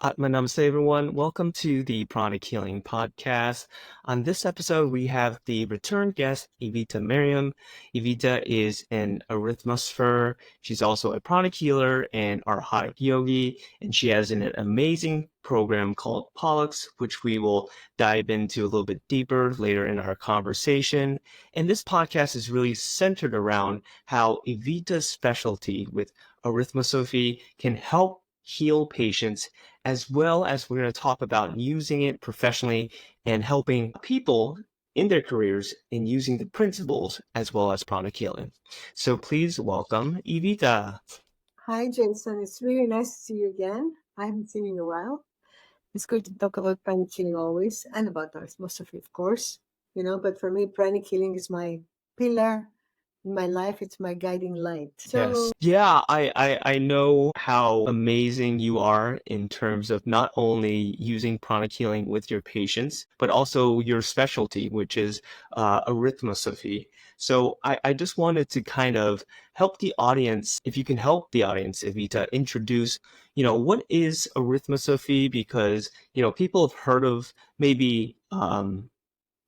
Namaste, everyone. Welcome to the Pranic Healing podcast. On this episode, we have the return guest, Evita Myriam. Evita is an Arithmosopher. She's also a pranic healer and Arhat yogi, and she has an amazing program called Pollux, which we will dive into a little bit deeper later in our conversation. And this podcast is really centered around how Evita's specialty with Arithmosophy can help heal patients, as well as we're going to talk about using it professionally and helping people in their careers in using the principles as well as pranic healing. So please welcome Evita. Hi, Jason. It's really nice to see you again. I haven't seen you in a while. It's good to talk about pranic healing always and about arithmosophy, of course. But for me, pranic healing is my pillar in my life. It's my guiding light. Yes. Yeah, I know how amazing you are in terms of not only using pranic healing with your patients, but also your specialty, which is arithmosophy. So I just wanted to kind of help the audience, if you can help the audience, Evita, introduce, what is arithmosophy? Because, people have heard of maybe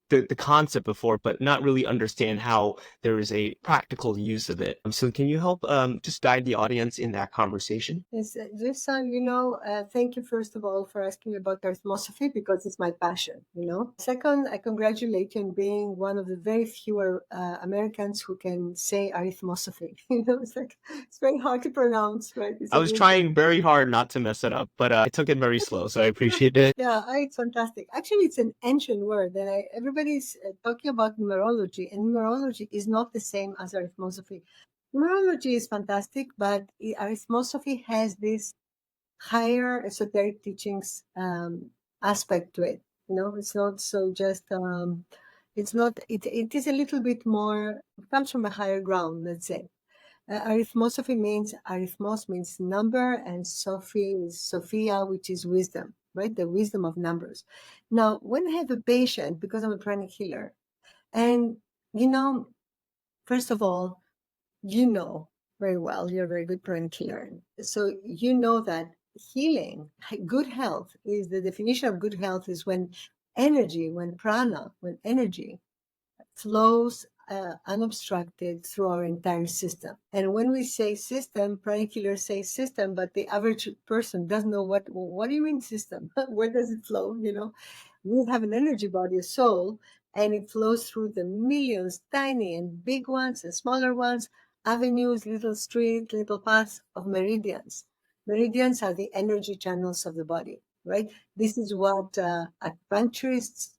the concept before, but not really understand how there is a practical use of it. So can you help just guide the audience in that conversation? Yes, Jason, thank you first of all for asking about arithmosophy because it's my passion. Second, I congratulate you on being one of the very few Americans who can say arithmosophy. It's very hard to pronounce, right? It's I a was weird trying very hard not to mess it up, but I took it very slow, so I appreciate it. Yeah, it's fantastic. Actually, it's an ancient word, and everybody's talking about numerology, and numerology is not the same as arithmosophy. Numerology is fantastic, but arithmosophy has this higher esoteric teachings aspect to it. It's not so just. It's not. It is a little bit more. It comes from a higher ground, let's say. Arithmosophy means arithmos means number, and Sophie is Sophia, which is wisdom, right? The wisdom of numbers. Now, when I have a patient, because I'm a pranic healer, and you know, first of all, you know very well you're a very good pranic healer, so you know that healing, good health is the definition of good health is when energy, when energy flows unobstructed through our entire system. And when we say system, pranic healers say system, but the average person doesn't know what do you mean system? Where does it flow? We have an energy body, a soul, and it flows through the millions, tiny and big ones and smaller ones, avenues, little streets, little paths of meridians. Meridians are the energy channels of the body, right? This is what acupuncturists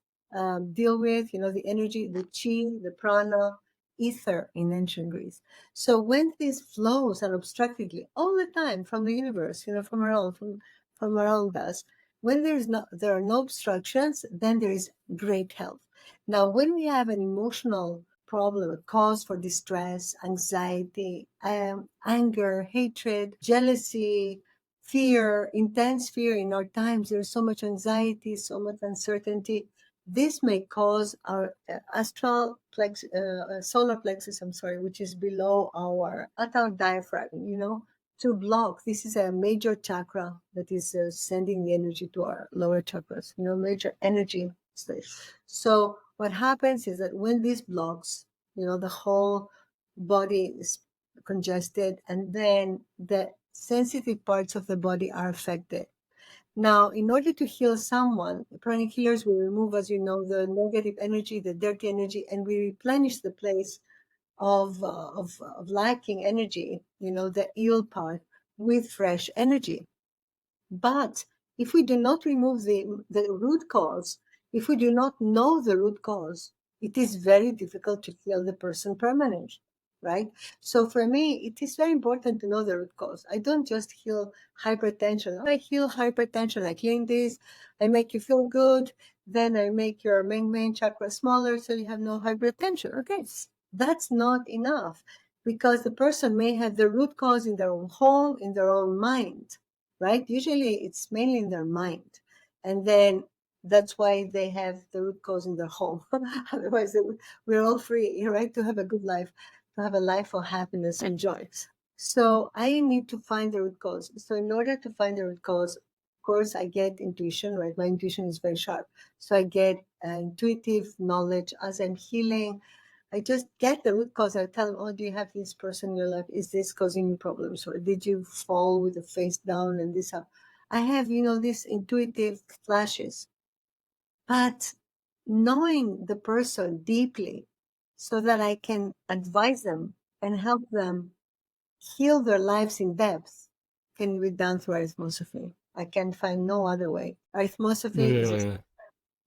deal with, the energy, the chi, the prana, ether in ancient Greece. So when this flows unobstructedly all the time from the universe, from around us, when there are no obstructions, then there is great health. Now, when we have an emotional problem, a cause for distress, anxiety, anger, hatred, jealousy, fear, intense fear in our times, there's so much anxiety, so much uncertainty. This may cause our solar plexus, which is below at our diaphragm, to block. This is a major chakra that is sending the energy to our lower chakras, major energy stage. So what happens is that when this blocks, the whole body is congested, and then the sensitive parts of the body are affected. Now, in order to heal someone, pranic healers will remove, as you know, the negative energy, the dirty energy, and we replenish the place of lacking energy, the ill part, with fresh energy. But if we do not remove the root cause, if we do not know the root cause, it is very difficult to heal the person permanently, right? So for me, it is very important to know the root cause. I don't just heal hypertension. I heal hypertension, I clean this, I make you feel good, then I make your main chakra smaller so you have no hypertension. Okay, that's not enough because the person may have the root cause in their own home, in their own mind, right? Usually it's mainly in their mind. And then that's why they have the root cause in their home. Otherwise, we're all free, right? To have a good life, to have a life of happiness and joy. So I need to find the root cause. So in order to find the root cause, Of course, I get intuition, right? My intuition is very sharp. So I get intuitive knowledge as I'm healing. I just get the root cause. I tell them, oh, do you have this person in your life? Is this causing you problems? Or did you fall with the face down and this up? I have, these intuitive flashes. But knowing the person deeply so that I can advise them and help them heal their lives in depth can be done through arithmosophy. I can find no other way. Arithmosophy is Mm.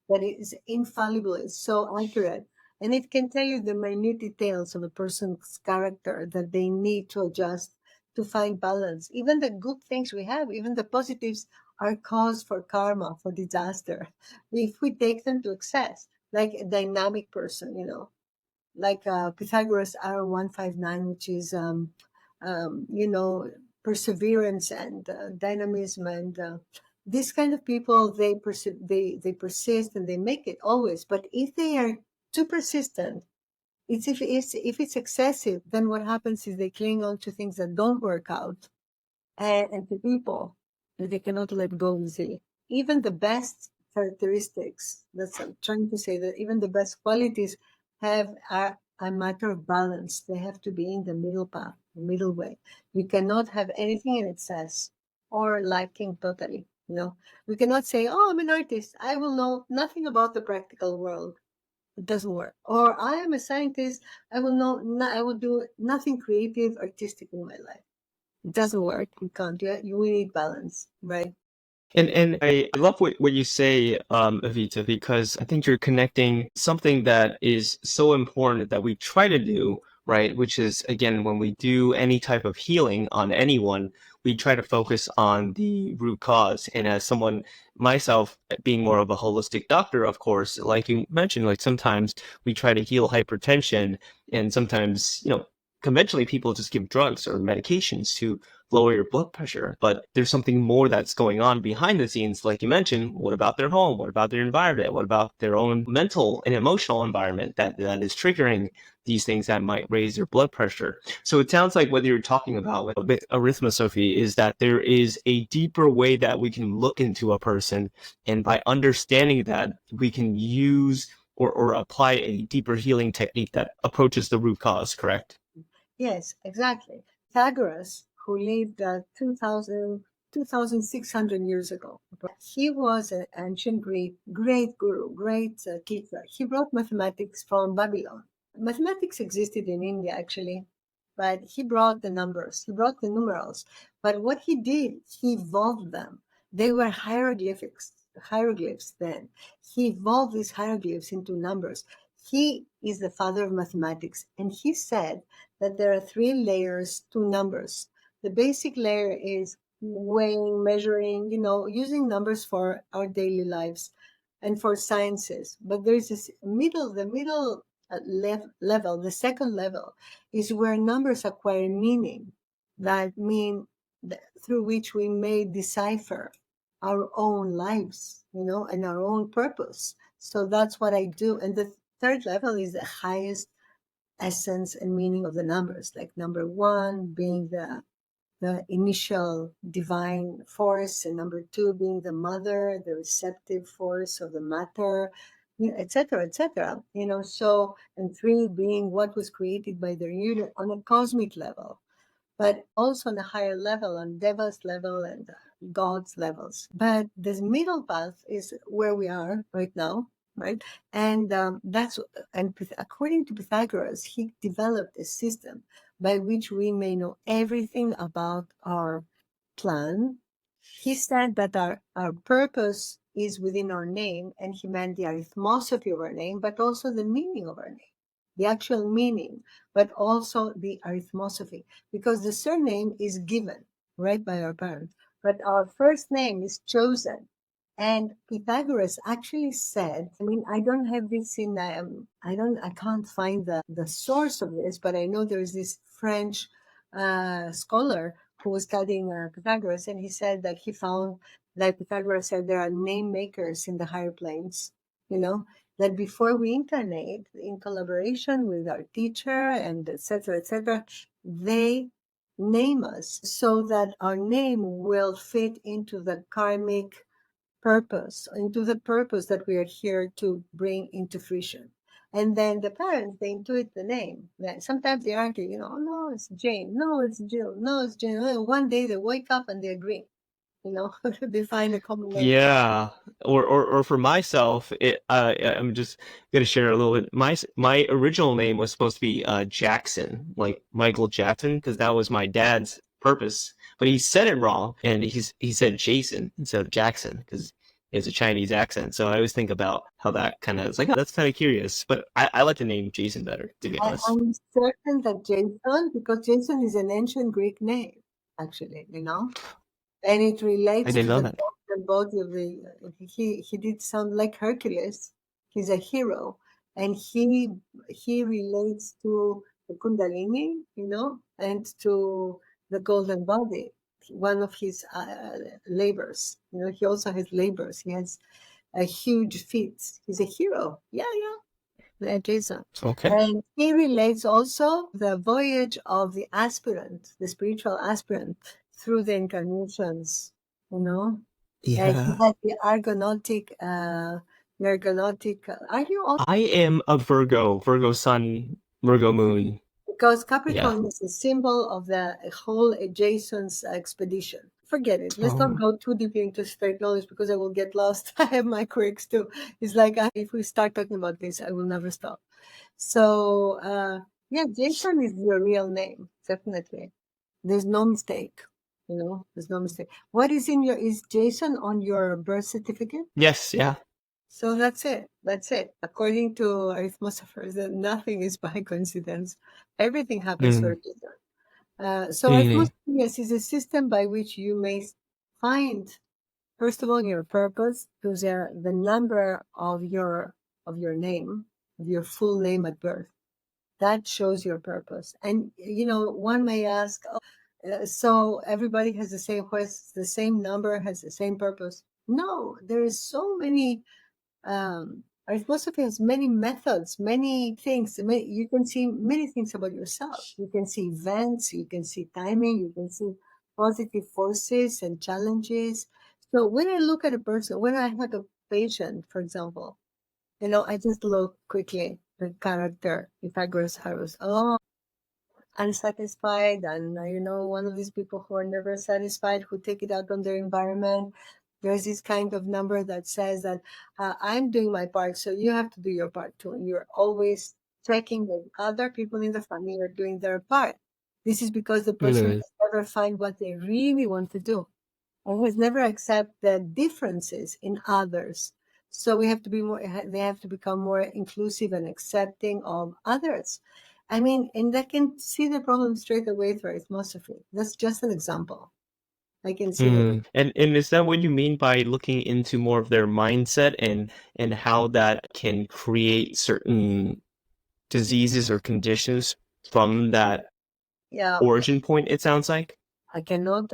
that is infallible. It's so accurate. And it can tell you the minute details of a person's character that they need to adjust to find balance. Even the good things we have, even the positives, are cause for karma, for disaster. If we take them to excess, like a dynamic person, like Pythagoras R159, which is, you know, perseverance and dynamism, and these kind of people, they persist and they make it always. But if they are too persistent, if it's excessive, then what happens is they cling on to things that don't work out, and to people that they cannot let go easily. Even the best characteristics, that's I'm trying to say, that even the best qualities have a matter of balance. They have to be in the middle path, the middle way. You cannot have anything in excess or lacking totally. We cannot say, "Oh, I'm an artist. I will know nothing about the practical world." It doesn't work. Or I am a scientist. I will know. I will do nothing creative, artistic in my life. It doesn't work. You can't. We need balance, right? And I love what you say, Evita, because I think you're connecting something that is so important that we try to do, right? Which is, again, when we do any type of healing on anyone, we try to focus on the root cause. And as someone, myself, being more of a holistic doctor, of course, like you mentioned, like sometimes we try to heal hypertension, and sometimes, conventionally people just give drugs or medications to lower your blood pressure. But there's something more that's going on behind the scenes. Like you mentioned, what about their home? What about their environment? What about their own mental and emotional environment that is triggering these things that might raise their blood pressure? So it sounds like what you're talking about with arithmosophy is that there is a deeper way that we can look into a person. And by understanding that, we can use or apply a deeper healing technique that approaches the root cause, correct? Yes, exactly. Pythagoras, who lived 2,600 years ago, he was an ancient Greek, great guru, great teacher. He brought mathematics from Babylon. Mathematics existed in India, actually, but he brought the numbers, he brought the numerals. But what he did, he evolved them. They were hieroglyphs then. He evolved these hieroglyphs into numbers. He is the father of mathematics, and he said that there are three layers to numbers. The basic layer is weighing, measuring, using numbers for our daily lives and for sciences. But there's the middle level, the second level, is where numbers acquire meaning, that mean through which we may decipher our own lives, and our own purpose. So that's what I do. And the third level is the highest essence and meaning of the numbers, like number one being the initial divine force, and number two being the mother, the receptive force of the matter, etc., etc. So, and three being what was created by the unit on a cosmic level, but also on a higher level, on Deva's level and God's levels. But this middle path is where we are right now, right? And according to Pythagoras, he developed a system by which we may know everything about our plan. He said that our purpose is within our name, and he meant the arithmosophy of our name, but also the meaning of our name, the actual meaning, but also the arithmosophy, because the surname is given, right, by our parents, but our first name is chosen. And Pythagoras actually said, I mean, I don't have this in, I can't find the source of this, but I know there's this French scholar who was studying Pythagoras, and he said that he found, like Pythagoras said, there are name makers in the higher planes, that before we incarnate, in collaboration with our teacher and etc., etc., they name us so that our name will fit into the karmic purpose, into the purpose that we are here to bring into fruition. And then the parents, they intuit the name. Sometimes they argue, oh, no, it's Jane. No, it's Jill. No, it's Jane. One day they wake up and they agree, they find a common name. Yeah, or for myself, I'm just gonna share a little bit. My original name was supposed to be Jackson, like Michael Jackson, because that was my dad's purpose. But he said it wrong, and he said Jason instead of Jackson because he has a Chinese accent. So I always think about how that kind of is like, oh, that's kind of curious. But I like the name Jason better, to be honest. I'm certain that Jason, because Jason is an ancient Greek name, actually, and it I relates didn't to know the that. body of the. He did sound like Hercules. He's a hero, and he relates to the Kundalini, and to the golden body. One of his labors, he also has labors. He has a huge feat. He's a hero. Yeah, Jason. Okay. And he relates also the voyage of the aspirant, the spiritual aspirant, through the incarnations, And he Yeah. had the Argonautic, are you also? I am a Virgo sun, Virgo moon. Because Yeah. Capricorn is a symbol of the whole Jason's expedition. Forget it. Let's not Oh. go too deeply into spirit knowledge because I will get lost. I have my quirks too. It's like if we start talking about this, I will never stop. So, yeah, Jason is your real name, definitely. There's no mistake, there's no mistake. What is Jason on your birth certificate? Yes, yeah. So that's it. That's it. According to arithmosophers, that nothing is by coincidence. Everything happens for a Mm. reason. So Mm. arithmosophy, yes, is a system by which you may find, first of all, your purpose, because the number of your name, of your full name at birth. That shows your purpose. And one may ask, so everybody has the same quest, the same number has the same purpose. No, there is so many. Arithmosophy has many methods, many things. You can see many things about yourself. You can see events, you can see timing, you can see positive forces and challenges. So when I look at a person, when I have a patient, for example, I just look quickly the character, Pythagoras Harus. Oh, unsatisfied, and one of these people who are never satisfied, who take it out on their environment. There's this kind of number that says that I'm doing my part, so you have to do your part too. And you're always checking that other people in the family are doing their part. This is because the person Mm. has never find what they really want to do, and has never accept the differences in others. So we have to be more, they have to become more inclusive and accepting of others. I mean, and I can see the problem straight away through arithmosophy. That's just an example. I can see the, Mm. And is that what you mean by looking into more of their mindset and how that can create certain diseases or conditions from that yeah, origin point, it sounds like? I cannot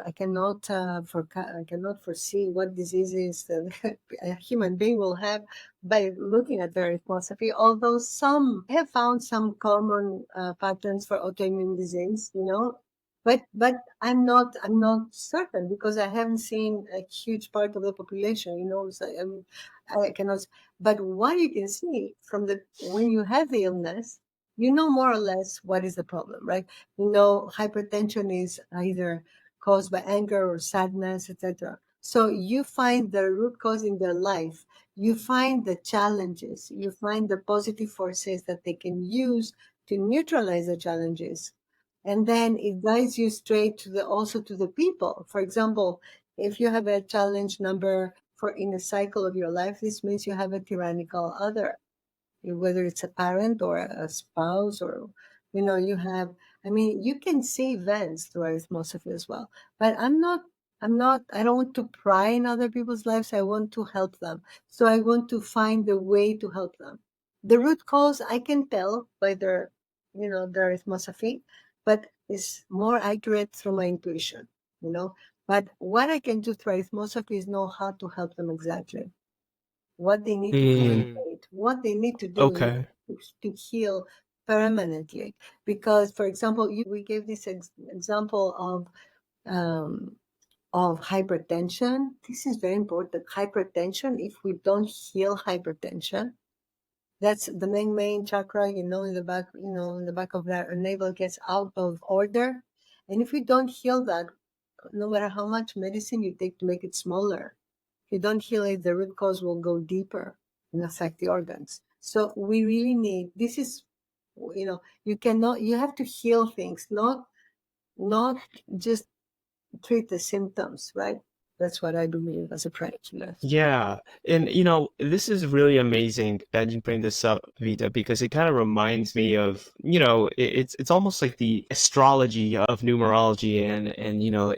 foresee what diseases that a human being will have by looking at their arithmosophy. Although some have found some common patterns for autoimmune disease, but I'm not certain because I haven't seen a huge part of the population, So I cannot. But what you can see from the when you have the illness, you know more or less what is the problem, right? Hypertension is either caused by anger or sadness, etc. So you find the root cause in their life. You find the challenges. You find the positive forces that they can use to neutralize the challenges. And then it guides you straight also to the people. For example, if you have a challenge number for in the cycle of your life, this means you have a tyrannical other, whether it's a parent or a spouse, or you can see events through arithmosophy as well. But I don't want to pry in other people's lives. I want to help them. So I want to find a way to help them. The root cause I can tell by their arithmosophy, but it's more accurate through my intuition, but what I can do through arithmosophy is know how to help them exactly, what they need to Mm. cultivate, what they need to do Okay. to heal, permanently. Because, for example, we gave this example of hypertension. This is very important. Hypertension, if we don't heal hypertension, that's the main chakra, in the back, in the back of the navel gets out of order. And if we don't heal that, no matter how much medicine you take to make it smaller, if you don't heal it, the root cause will go deeper and affect the organs. So we really need, this is, you have to heal things, not just treat the symptoms, right? That's what I believe as a practitioner. Yeah, and this is really amazing that you bring this up, Vita, because it kind of reminds me of, it's almost like the astrology of numerology, and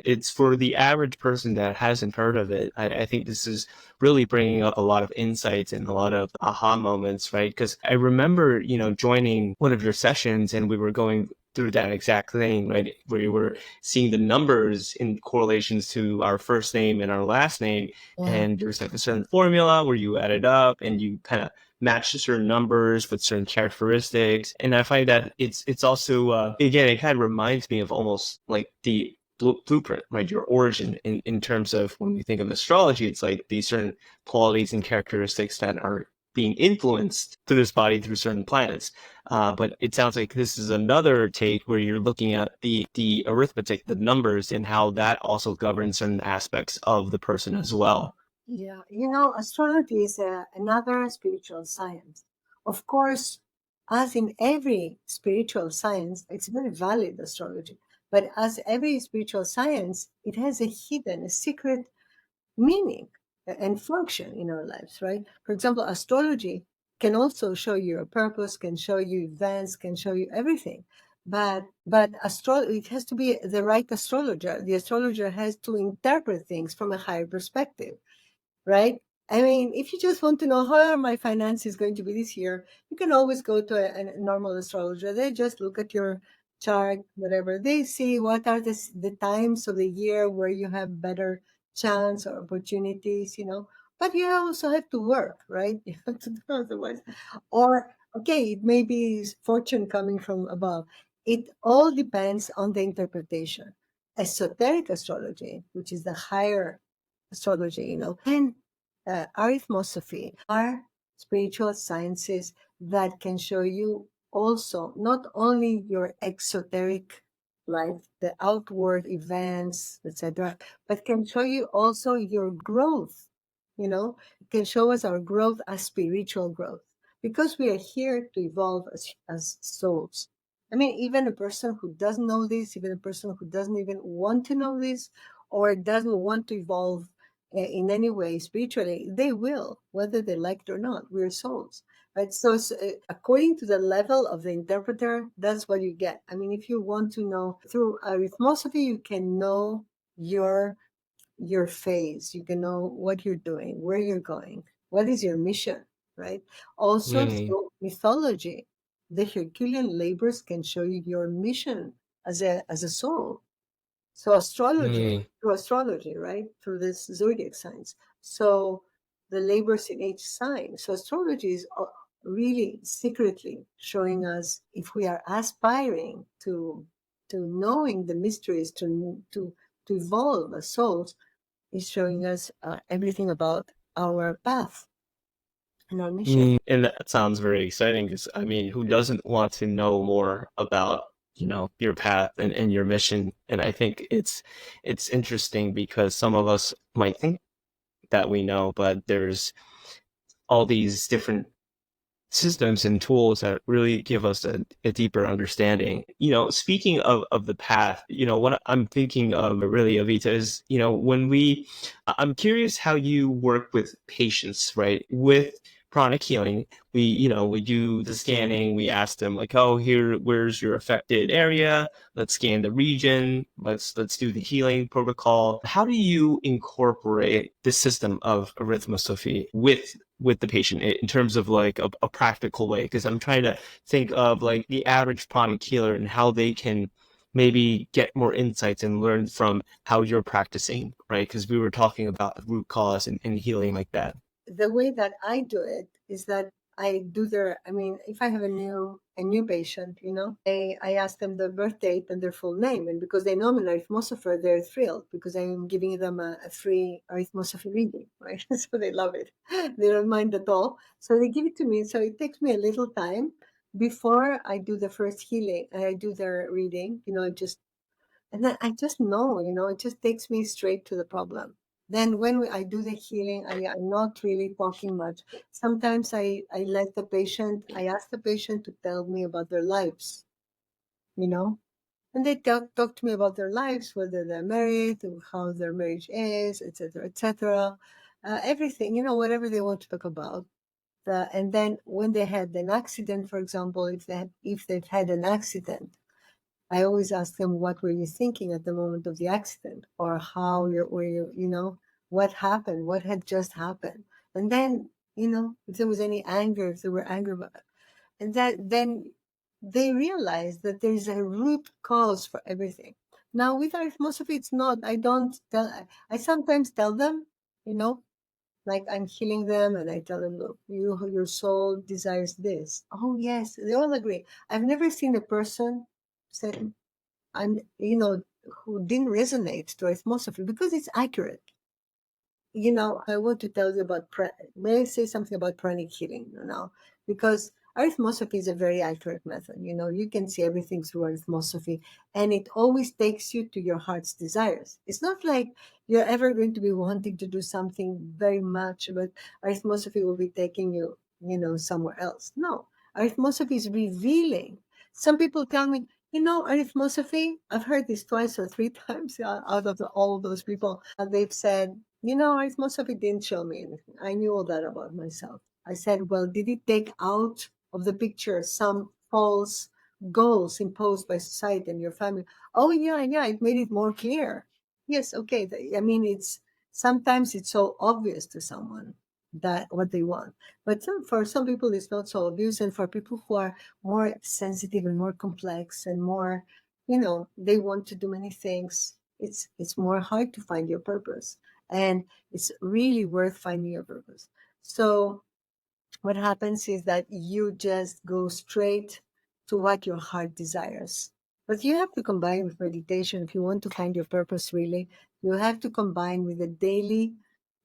it's for the average person that hasn't heard of it. I think this is really bringing up a lot of insights and a lot of aha moments, right? Because I remember, joining one of your sessions and we were going through that exact thing, right? Where you were seeing the numbers in correlations to our first name and our last name. Yeah. And there's like a certain formula where you add it up and you kind of match certain numbers with certain characteristics. And I find that it's also again, it kind of reminds me of almost like the blueprint, right? Your origin in terms of when we think of astrology, it's like these certain qualities and characteristics that are being influenced through this body through certain planets. But it sounds like this is another take where you're looking at the arithmetic, the numbers, and how that also governs certain aspects of the person as well. Yeah, astrology is another spiritual science. Of course, as in every spiritual science, it's very valid astrology. But as every spiritual science, it has a secret meaning and function in our lives, right? For example, astrology can also show you a purpose, can show you events, can show you everything. But it has to be the right astrologer. The astrologer has to interpret things from a higher perspective, right? I mean, if you just want to know how are my finances going to be this year, you can always go to a normal astrologer. They just look at your chart, whatever. They see what are the times of the year where you have better chance or opportunities, But you also have to work, right? You have to do otherwise. Or, okay, it may be fortune coming from above. It all depends on the interpretation. Esoteric astrology, which is the higher astrology, and arithmosophy are spiritual sciences that can show you also not only your exoteric life, the outward events, etc., but can show you also your growth. It can show us our growth as spiritual growth because we are here to evolve as souls. I mean, even a person who doesn't know this, even a person who doesn't even want to know this, or doesn't want to evolve in any way spiritually, they will, whether they like it or not. We're souls, right? So, according to the level of the interpreter, that's what you get. I mean, if you want to know through arithmosophy, you can know your phase. You can know what you're doing, where you're going, what is your mission, right? Also, Mm, through mythology, the Herculean labors can show you your mission as a soul. So mm, through astrology, right? Through this zodiac signs. So the labors in each sign. So astrology is really secretly showing us if we are aspiring to knowing the mysteries, to evolve as souls, is showing us everything about our path and our mission. And that sounds very exciting because, I mean, who doesn't want to know more about, your path and your mission? And I think it's interesting because some of us might think that we know, but there's all these different systems and tools that really give us a deeper understanding. Speaking of the path, what I'm thinking of really, Avita, is, I'm curious how you work with patients, right? With Pranic Healing, we do the scanning, we ask them like, oh, where's your affected area? Let's scan the region. Let's do the healing protocol. How do you incorporate the system of arithmosophy with the patient in terms of like a practical way? Because I'm trying to think of like the average pranic healer and how they can maybe get more insights and learn from how you're practicing, right? Because we were talking about root cause and healing like that. The way that I do it is that I do their, I mean, if I have a new patient, I ask them their birth date and their full name. And because they know I'm an arithmosopher, they're thrilled because I'm giving them a free arithmosophy reading, right? So they love it. They don't mind at all. So they give it to me. So it takes me a little time before I do the first healing and I do their reading, and then I just know, it just takes me straight to the problem. Then when I do the healing, I'm not really talking much. Sometimes I ask the patient to tell me about their lives, you know, and they talk to me about their lives, whether they're married, how their marriage is, etc., etc. Everything, whatever they want to talk about. And then when they had an accident, for example, if they've had an accident, I always ask them, what were you thinking at the moment of the accident? Or what happened? What had just happened? And then, if there was any anger, if they were angry about it. And then they realize that there's a root cause for everything. Now, with arithmosophy, it's not, I sometimes tell them, like I'm healing them and I tell them, look, your soul desires this. Oh, yes, they all agree. I've never seen a person say, who didn't resonate to arithmosophy because it's accurate. I want to tell you about, may I say something about pranic healing, because arithmosophy is a very accurate method. You can see everything through arithmosophy and it always takes you to your heart's desires. It's not like you're ever going to be wanting to do something very much, but arithmosophy will be taking you, somewhere else. No, arithmosophy is revealing. Some people tell me, arithmosophy, I've heard this twice or three times out of all of those people. They've said, arithmosophy didn't show me anything. I knew all that about myself. I said, well, did it take out of the picture some false goals imposed by society and your family? Oh, yeah, it made it more clear. Yes, okay. I mean, sometimes it's so obvious to someone that what they want. But for some people, it's not so obvious. And for people who are more sensitive and more complex and more, they want to do many things, it's more hard to find your purpose. And it's really worth finding your purpose. So what happens is that you just go straight to what your heart desires. But you have to combine with meditation if you want to find your purpose really. You have to combine with a daily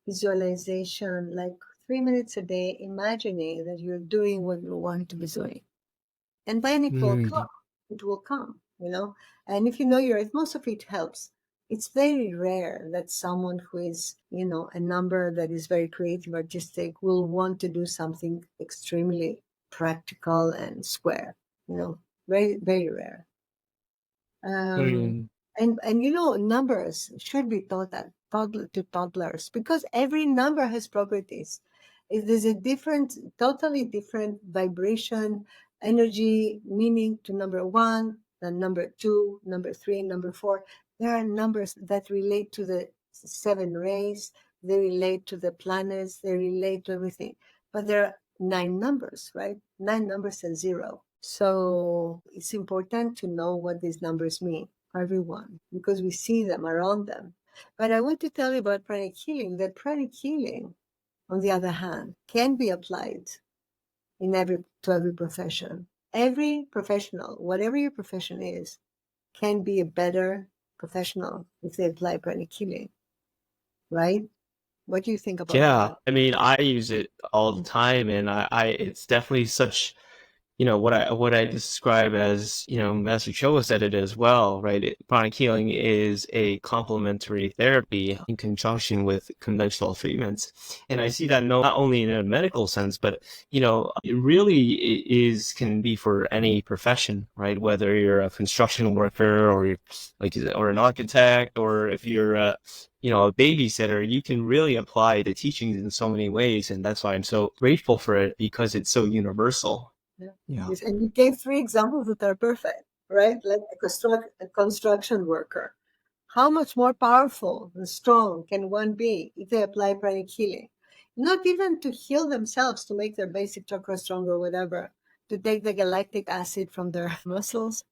visualization, like 3 minutes a day, imagining that you're doing what you want to be doing. And then it will come. It will come, And if you know your arithmosophy, it helps. It's very rare that someone who is, a number that is very creative, artistic, will want to do something extremely practical and square. Very, very rare. Mm. And numbers should be taught to toddlers because every number has properties. It is a totally different vibration, energy, meaning to number one, then number two, number three, number four. There are numbers that relate to the 7 rays, they relate to the planets, they relate to everything. But there are 9 numbers, right? 9 numbers and zero. So it's important to know what these numbers mean for everyone because we see them around them. But I want to tell you about pranic healing, that pranic healing, on the other hand, can be applied to every profession. Every professional, whatever your profession is, can be a better professional if they apply pranic healing, right? What do you think about Yeah, that? I mean, I use it all the time, and it's definitely such, what I describe as, Master Choa said it as well, right? Chronic healing is a complementary therapy in conjunction with conventional treatments, and I see that not only in a medical sense, but it really can be for any profession, right? Whether you're a construction worker or or an architect, or if you're a babysitter, you can really apply the teachings in so many ways, and that's why I'm so grateful for it because it's so universal. Yeah. Yeah. Yes, and you gave 3 examples that are perfect, right? Like a construction worker. How much more powerful and strong can one be if they apply pranic healing? Not even to heal themselves, to make their basic chakra stronger or whatever, to take the galactic acid from their muscles,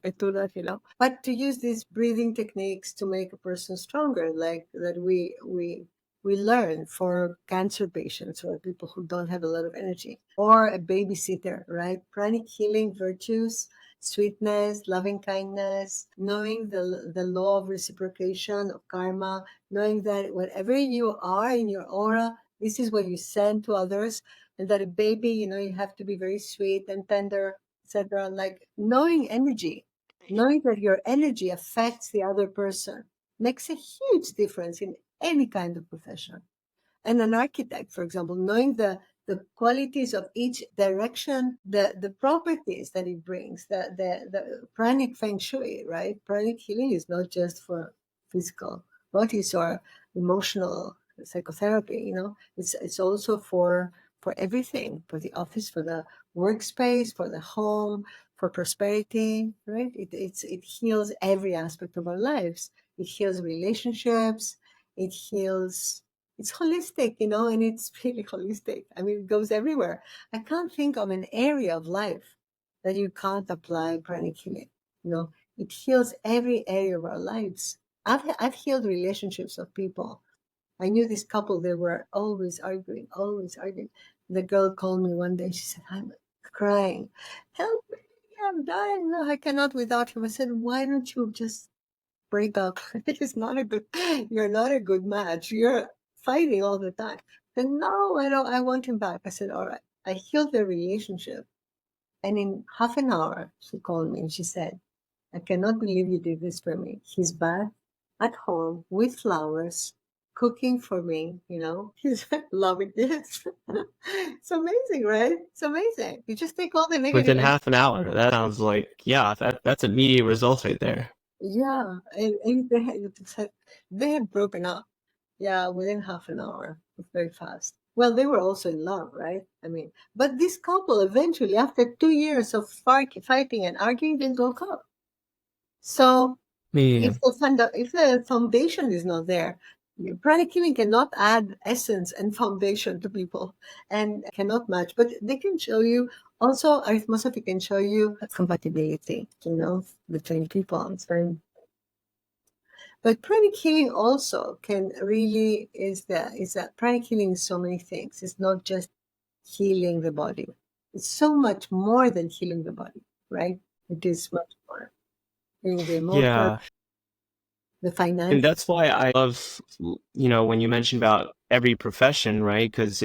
I do that, but to use these breathing techniques to make a person stronger, like that we we learn for cancer patients or people who don't have a lot of energy, or a babysitter, right? Pranic healing virtues, sweetness, loving kindness, knowing the law of reciprocation, of karma, knowing that whatever you are in your aura, this is what you send to others, and that a baby, you have to be very sweet and tender, etc. Like knowing energy, knowing that your energy affects the other person makes a huge difference in any kind of profession. And an architect, for example, knowing the qualities of each direction, the properties that it brings, the pranic feng shui, right? Pranic healing is not just for physical bodies or emotional psychotherapy, it's also for everything, for the office, for the workspace, for the home, for prosperity, right? It heals every aspect of our lives. It heals relationships. It heals, it's holistic, and it's really holistic. I mean, it goes everywhere. I can't think of an area of life that you can't apply pranic healing. It heals every area of our lives. I've healed relationships of people. I knew this couple, they were always arguing, always arguing. The girl called me one day, she said, I'm crying. Help me, I'm dying. No, I cannot without him. I said, why don't you just break up? It's not a good, you're not a good match. You're fighting all the time. Then no, I don't, I want him back. I said, all right. I healed the relationship. And in half an hour, she called me and she said, I cannot believe you did this for me. He's back at home with flowers, cooking for me, He's loving this. It's amazing, right? It's amazing. You just take all the negative Within and half an hour. That sounds like, yeah, that's immediate results right there. yeah, and they had broken up. Yeah, within half an hour. It's very fast. Well, they were also in love, right? I mean, but this couple eventually, after 2 years of fighting and arguing, they broke up. So Me, if the foundation is not there, pranic healing cannot add essence and foundation to people and cannot match. But they can show you also, arithmosophy can show you compatibility, between people. It's very, but pranic healing also can really is that pranic healing is so many things. It's not just healing the body. It's so much more than healing the body, right? It is much more. Healing the emotion, yeah. the And financial. that's why I love, when you mention about every profession, right? Because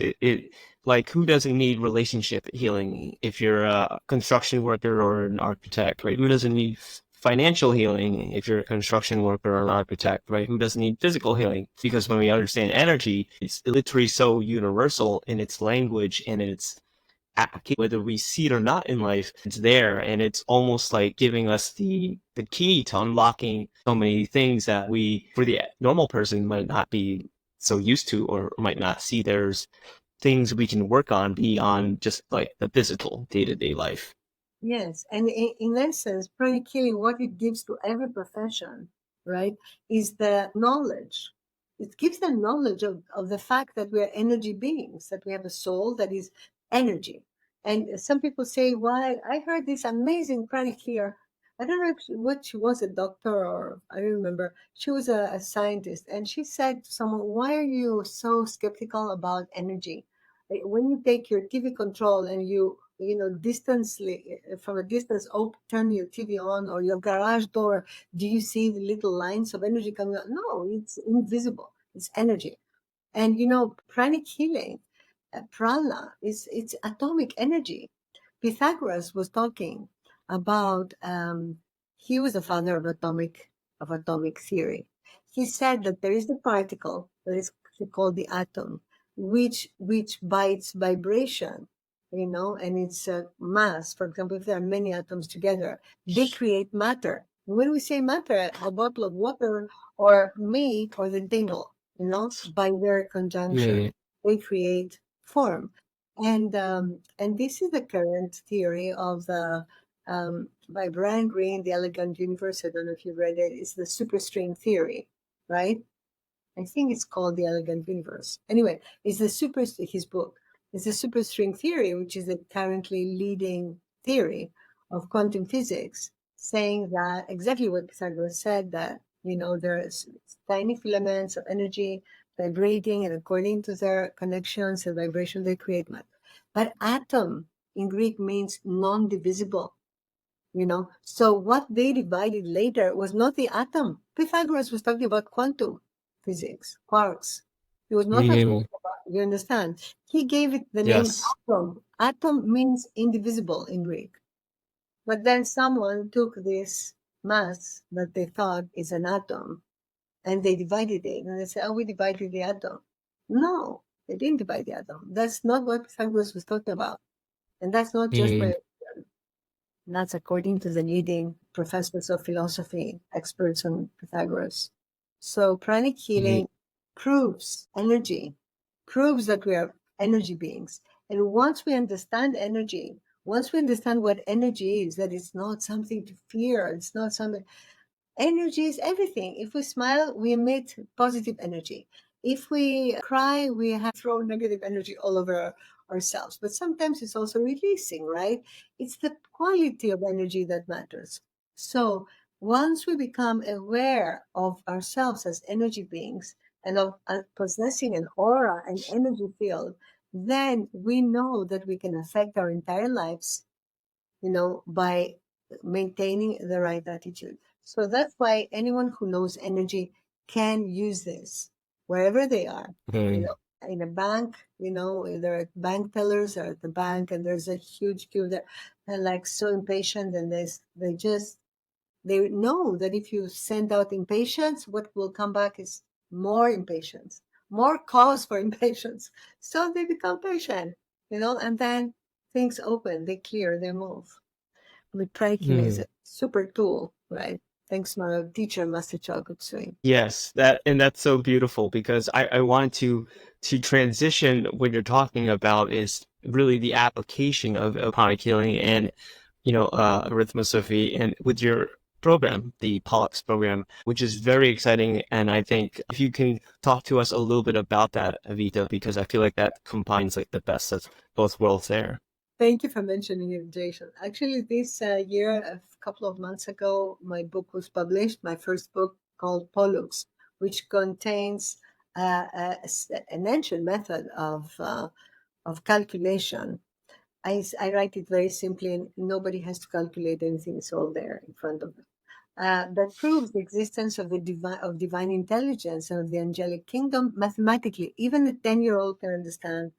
like, who doesn't need relationship healing if you're a construction worker or an architect, right? Who doesn't need financial healing if you're a construction worker or an architect, right? Who doesn't need physical healing? Because when we understand energy, it's literally so universal in its language and in its whether we see it or not in life, it's there, and it's almost like giving us the key to unlocking so many things that we, for the normal person, might not be so used to, or might not see. There's things we can work on beyond just like the physical day-to-day life. Yes, and in essence, pranic healing, what it gives to every profession, right, is the knowledge. It gives the knowledge of the fact that we are energy beings, that we have a soul that is energy. And some people say, "Why? I heard this amazing pranic healer. I don't know what she was, a doctor or I don't remember. She was a scientist, and she said to someone, "Why are you so skeptical about energy? When you take your TV control and distantly from a distance, turn your TV on or your garage door, do you see the little lines of energy coming out? No, it's invisible. It's energy. And pranic healing, prana is it's atomic energy. Pythagoras was talking about. He was the father of atomic theory. He said that there is the particle that is called the atom, which by its vibration, and its mass. For example, if there are many atoms together, they create matter. When we say matter, a bottle of water or meat or the table, by their conjunction, Yeah. they create form. And this is the current theory of the by Brian Greene, The Elegant Universe. I don't know if you've read it. It's the superstring theory, right? I think it's called The Elegant Universe. Anyway, his book. It's the superstring theory, which is the currently leading theory of quantum physics, saying that exactly what Pythagoras said, that there's tiny filaments of energy vibrating, and according to their connections and vibration, they create matter. But atom in Greek means non-divisible. So what they divided later was not the atom. Pythagoras was talking about quantum physics, quarks. He was not talking Mm, about, you understand? He gave it the name yes. atom. Atom means indivisible in Greek. But then someone took this mass that they thought is an atom and they divided it. And they said, oh, we divided the atom. No, they didn't divide the atom. That's not what Pythagoras was talking about. And that's not just Mm, by that's according to the leading professors of philosophy, experts on Pythagoras. So pranic mm, healing proves energy, proves that we are energy beings. And once we understand energy, once we understand what energy is, that it's not something to fear, it's not something. Energy is everything. If we smile, we emit positive energy. If we cry, we have thrown negative energy all over ourselves. But sometimes it's also releasing, right? It's the quality of energy that matters. So once we become aware of ourselves as energy beings and of possessing an aura, an energy field, then we know that we can affect our entire lives, by maintaining the right attitude. So that's why anyone who knows energy can use this wherever they are. You mm, know, in a bank, there are bank tellers are at the bank and there's a huge queue there. They're like so impatient and they know that if you send out impatience, what will come back is more impatience, more cause for impatience. So they become patient, and then things open, they clear, they move. With Pranic is mm. a super tool, right? Thanks, my teacher, Master Chokutsui. Yes, that's so beautiful because I wanted to transition what you're talking about is really the application of Pranic Healing and Arithmosophy and with your program, the Pollux program, which is very exciting. And I think if you can talk to us a little bit about that, Evita, because I feel like that combines like the best of both worlds there. Thank you for mentioning it, Jason. Actually, this year, a couple of months ago, my book was published, my first book called Pollux, which contains an ancient method of calculation. I write it very simply, and nobody has to calculate anything. It's all there in front of them. That proves the existence of the divine intelligence and of the angelic kingdom mathematically. Even a 10-year-old can understand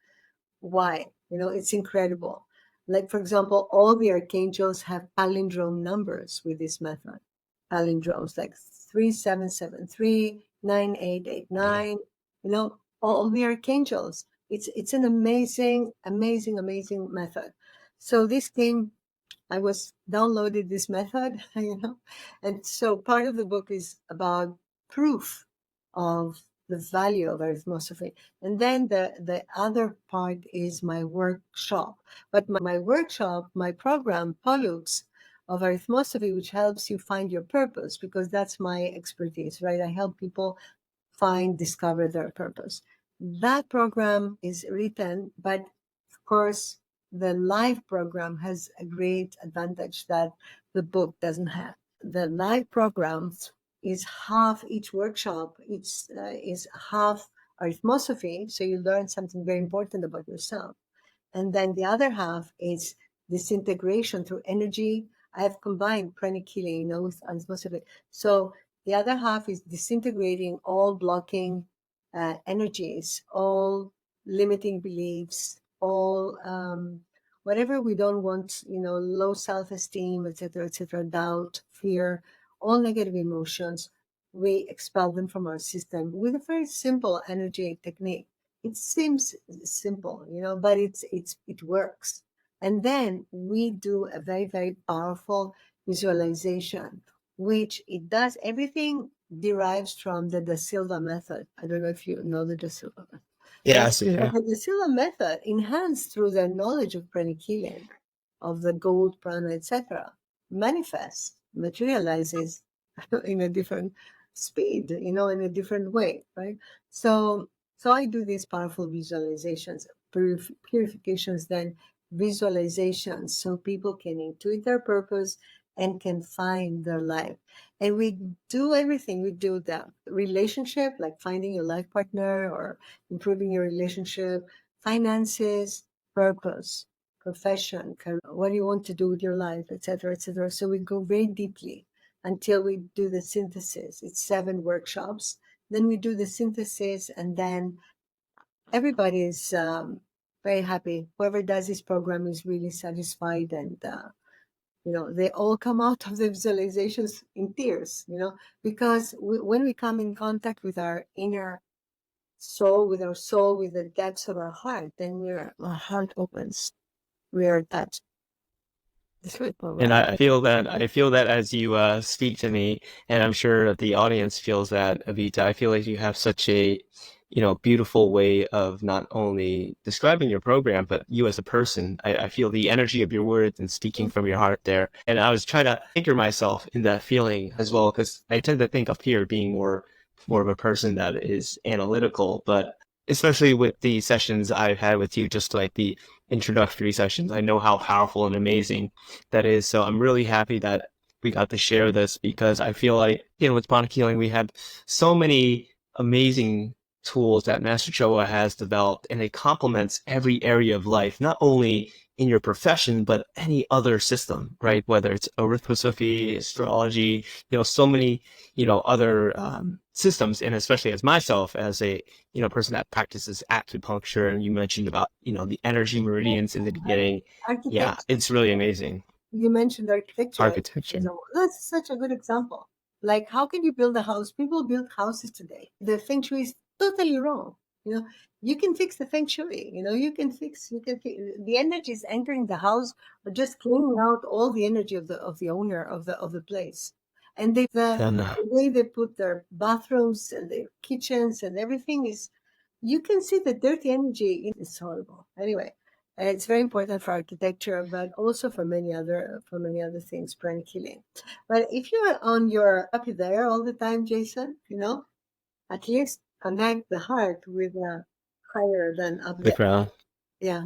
why. It's incredible. Like, for example, all the archangels have palindrome numbers with this method. Palindromes like 3773, 9889, all the archangels. It's an amazing, amazing, amazing method. So this came I was downloaded this method, and so part of the book is about proof of the value of arithmosophy. And then the other part is my workshop. But my workshop, my program, Pollux of arithmosophy, which helps you find your purpose, because that's my expertise, right? I help people discover their purpose. That program is written, but of course, the live program has a great advantage that the book doesn't have. The live program is half each workshop, is half arithmosophy, so you learn something very important about yourself. And then the other half is disintegration through energy. I have combined pranic healing, with arithmosophy. So the other half is disintegrating all blocking energies, all limiting beliefs, all whatever we don't want, low self-esteem, etc., doubt, fear, all negative emotions. We expel them from our system with a very simple energy technique. It seems simple, but it works. And then we do a very, very powerful visualization, which it does everything derives from the Da Silva method. I don't know if you know the Da Silva method. Yes, yeah. The Da Silva method, enhanced through the knowledge of pranic healing, of the gold, prana, etc., manifests, materializes in a different speed, in a different way, right? So I do these powerful visualizations, purifications, then visualizations, so people can intuit their purpose and can find their life. And we do everything. We do the relationship, like finding your life partner or improving your relationship, finances, purpose, profession, what do you want to do with your life, etc., etc. So we go very deeply until we do the synthesis. It's 7 workshops. Then we do the synthesis, and then everybody is very happy. Whoever does this program is really satisfied, and they all come out of the visualizations in tears. Because when we come in contact with our inner soul, with the depths of our heart, then our heart opens. We are touched. And I feel that as you speak to me, and I'm sure that the audience feels that, Evita. I feel like you have such a, beautiful way of not only describing your program, but you as a person. I feel the energy of your words and speaking from your heart there. And I was trying to anchor myself in that feeling as well, because I tend to think of here being more of a person that is analytical, but especially with the sessions I've had with you, just like the introductory sessions, I know how powerful and amazing that is. So I'm really happy that we got to share this, because I feel like, with Pranic Healing, we have so many amazing tools that Master Choa has developed, and it complements every area of life, not only in your profession, but any other system, right? Whether it's arithmosophy, astrology, so many, other systems. And especially as myself, as a, person that practices acupuncture, and you mentioned about, the energy meridians in the beginning. Yeah, Architecture. it's really amazing. You mentioned architecture. Architecture. That's such a good example. Like, how can you build a house? People build houses today. The feng shui is totally wrong. You can fix the feng shui. The energy is entering the house, or just cleaning out all the energy of the owner of the place. And And the way they put their bathrooms and their kitchens and everything is, you can see the dirty energy. It's horrible. Anyway, it's very important for architecture, but also for many other things, pranic healing. But if you're up there all the time, Jason, at least connect the heart with a higher than up the there. crown. Yeah,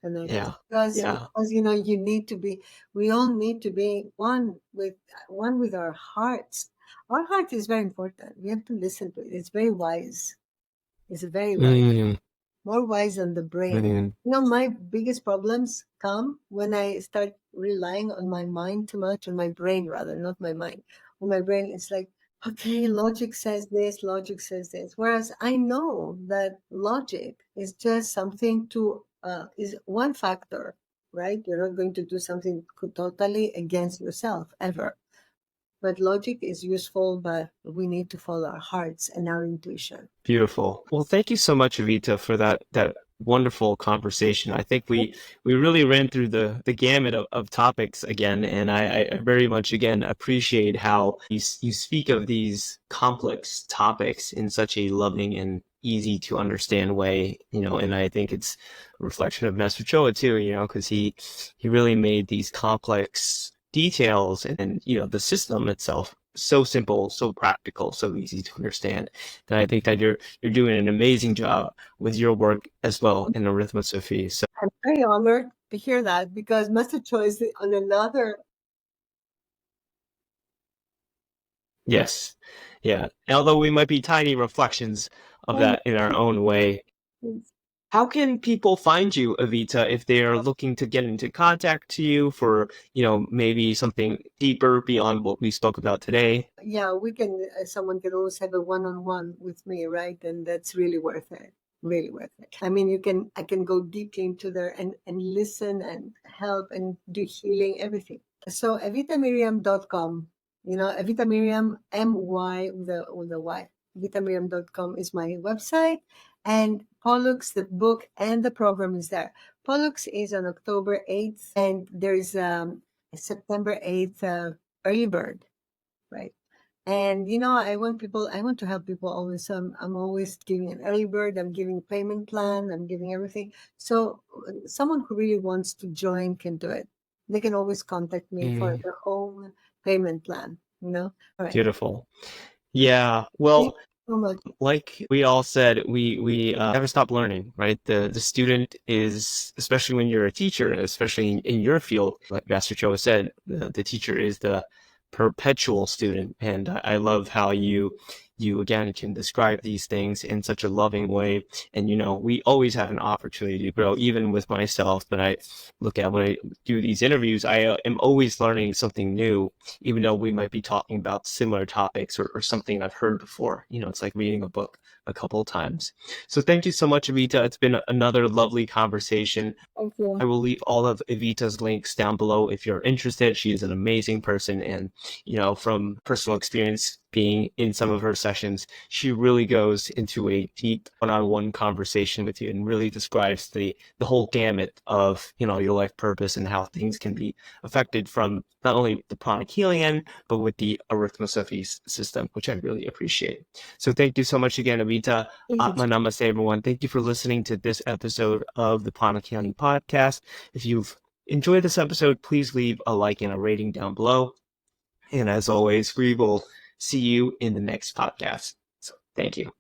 connect. Yeah. Because Yeah. you need to be. We all need to be one with our hearts. Our heart is very important. We have to listen to it. It's very wise. It's very wise. Mm, More wise than the brain. mm, My biggest problems come when I start relying on my mind too much, on my brain rather, not my mind. On my brain, it's like, okay, logic says this, logic says this. Whereas I know that logic is just something is one factor, right? You're not going to do something totally against yourself ever. But logic is useful, but we need to follow our hearts and our intuition. beautiful. Well, thank you so much, Evita, for that wonderful conversation. I think we really ran through the gamut of topics again, and I very much again appreciate how you speak of these complex topics in such a loving and easy to understand way, and I think it's a reflection of Master Choa too, because he really made these complex details and the system itself so simple, so practical, so easy to understand. And I think that you're doing an amazing job with your work as well in Arithmosophy. So I'm very honored to hear that, because Master Cho is on another. yes, yeah. Although we might be tiny reflections of that in our own way. How can people find you, Evita, if they are looking to get into contact to you for, maybe something deeper beyond what we spoke about today? Yeah, we can. Someone can always have a one-on-one with me, right? And that's really worth it. Really worth it. I mean, I can go deeply into there and listen and help and do healing, everything. So evitamiriam.com, Evita Miriam, M-Y with the Y. evitamiriam.com is my website. And Pollux, the book and the program is there. Pollux is on October 8th, and there's a September 8th early bird, right? And I want to help people always. I'm always giving an early bird. I'm giving payment plan. I'm giving everything. So someone who really wants to join can do it. They can always contact me for their own payment plan. All right. Beautiful. Yeah. Well, Oh my. Like we all said, we never stop learning, right? The student is, especially when you're a teacher, especially in your field, like Master Cho said, the teacher is the perpetual student. And I love how you again can describe these things in such a loving way. And we always have an opportunity to grow, even with myself. But I look at when I do these interviews, I am always learning something new, even though we might be talking about similar topics or something I've heard before. It's like reading a book a couple of times. So thank you so much, Evita. It's been another lovely conversation. Thank you. I will leave all of Evita's links down below if you're interested. She is an amazing person. And, from personal experience being in some of her sessions, she really goes into a deep one-on-one conversation with you and really describes the whole gamut of, your life purpose and how things can be affected from not only the pranic healing end, but with the Arithmosophy system, which I really appreciate. So thank you so much again, Evita. Namaste, everyone. Thank you for listening to this episode of the Pranic Healing Podcast. If you've enjoyed this episode, please leave a like and a rating down below. And as always, we will see you in the next podcast. So thank you.